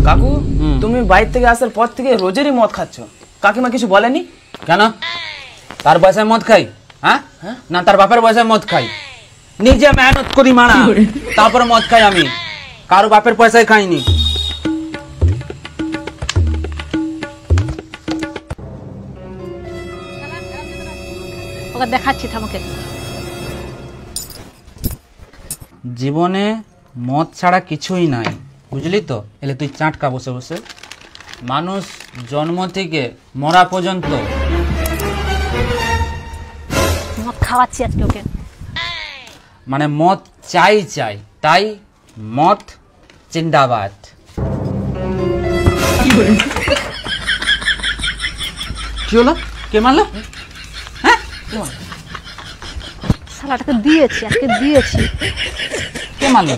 কাকু তুমি বাইরে থেকে আসার পর থেকে রোজেরই মদ খাচ্ছ, কাকিমা কিছু বলেনি কেন? তার পয়সায় মদ খাই? হ্যাঁ, না তার বাপের পয়সায় মদ খাই? নিজে মেহনত করি মারা, তারপর মদ খাই আমি, কারো বাপের পয়সায় খাইনি। ওকে দেখাচ্ছি থামকে। জীবনে মদ ছাড়া কিছুই নাই, বুঝলি তো? এলে তুই চাটকা বসে বসে। মানুষ জন্ম থেকে মরা পর্যন্ত মদ খাওয়াচ্ছি আজকে ওকে। মানে মদ চাই চাই, তাই মদ জিন্দাবাদ। কি হলো? কে মারলো? হ্যাঁ, শালাটাকে দিয়েছি, আজকে দিয়েছি। কে মারলো?